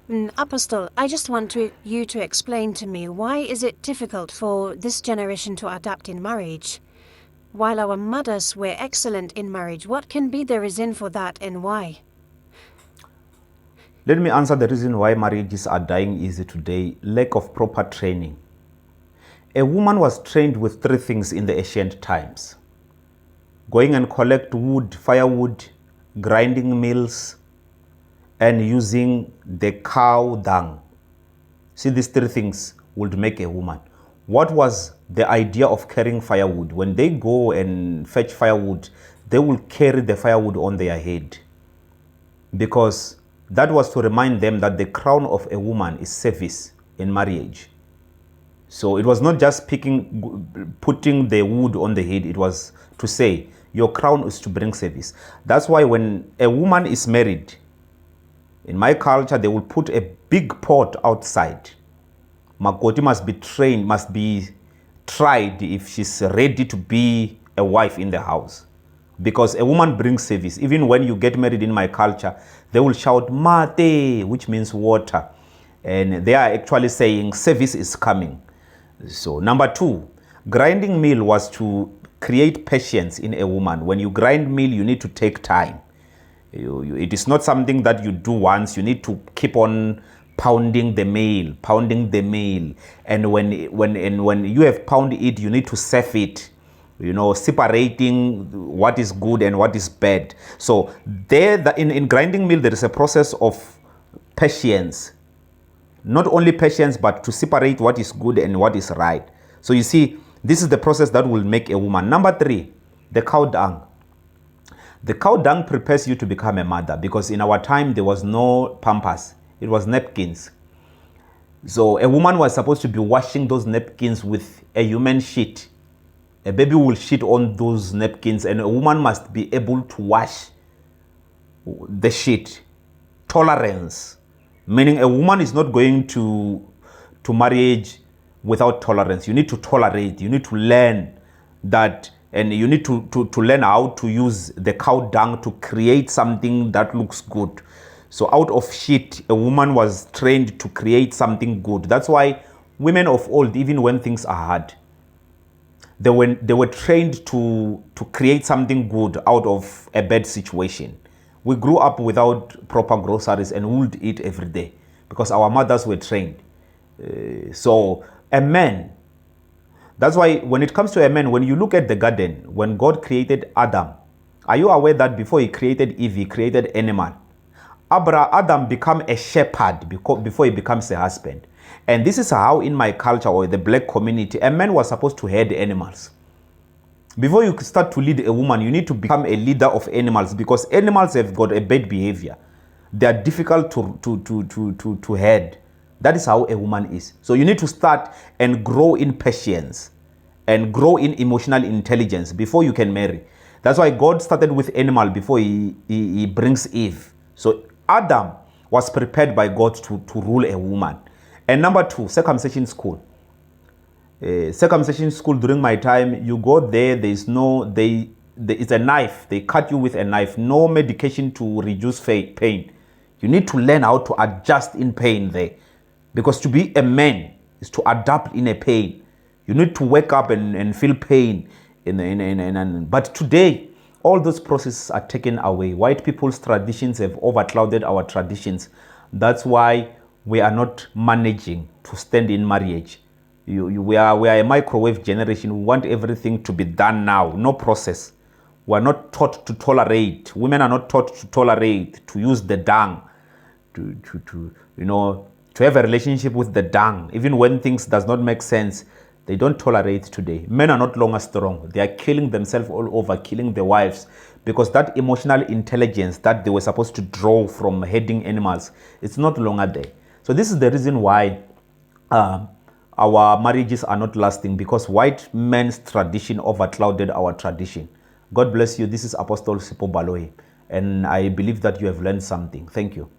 Apostle, I just want you to explain to me, why is it difficult for this generation to adapt in marriage? While our mothers were excellent in marriage, what can be the reason for that and why? Let me answer the reason why marriages are dying easy today: lack of proper training. A woman was trained with three things in the ancient times: going and collect wood, firewood, grinding mills, and using the cow dung. See, these three things would make a woman. What was the idea of carrying firewood? When they go and fetch firewood, they will carry the firewood on their head, because that was to remind them that the crown of a woman is service in marriage. So it was not just putting the wood on the head. It was to say your crown is to bring service. That's why when a woman is married, in my culture, they will put a big pot outside. Makoti must be trained, must be tried if she's ready to be a wife in the house. Because a woman brings service. Even when you get married in my culture, they will shout mate, which means water. And they are actually saying service is coming. So number two, grinding meal was to create patience in a woman. When you grind meal, you need to take time. It is not something that you do once. You need to keep on pounding the meal. And when you have pounded it, you need to serve it, separating what is good and what is bad. So in grinding meal, there is a process of patience. Not only patience, but to separate what is good and what is right. So you see, this is the process that will make a woman. Number three, the cow dung. The cow dung prepares you to become a mother, because in our time, there was no pampers. It was napkins. So a woman was supposed to be washing those napkins with a human shit. A baby will shit on those napkins, and a woman must be able to wash the shit. Tolerance, meaning a woman is not going to marriage without tolerance. You need to tolerate. You need to learn that, and you need to learn how to use the cow dung to create something that looks good. So out of shit, a woman was trained to create something good. That's why women of old, even when things are hard, they were trained to create something good out of a bad situation. We grew up without proper groceries and we would eat every day because our mothers were trained. So a man, that's why when it comes to a man, when you look at the garden, when God created Adam, are you aware that before he created Eve, he created animal? Adam became a shepherd before he becomes a husband. And this is how in my culture or the black community, a man was supposed to head animals. Before you start to lead a woman, you need to become a leader of animals, because animals have got a bad behavior. They are difficult to head. That is how a woman is. So you need to start and grow in patience and grow in emotional intelligence before you can marry. That's why God started with animal before he brings Eve. So Adam was prepared by God to rule a woman. And number two, circumcision school. Circumcision school during my time, you go there, it's a knife. They cut you with a knife. No medication to reduce pain. You need to learn how to adjust in pain there. Because to be a man is to adapt in a pain. You need to wake up and feel pain. But today, all those processes are taken away. White people's traditions have overclouded our traditions. That's why we are not managing to stand in marriage. We are a microwave generation. We want everything to be done now, no process. We are not taught to tolerate. Women are not taught to tolerate, to use the dung, to have a relationship with the dung. Even when things does not make sense, they don't tolerate today. Men are not longer strong. They are killing themselves all over, killing their wives, because that emotional intelligence that they were supposed to draw from heading animals, it's not longer there. So this is the reason why our marriages are not lasting, because white men's tradition overclouded our tradition. God bless you. This is Apostle Sipho Baloyi, and I believe that you have learned something. Thank you.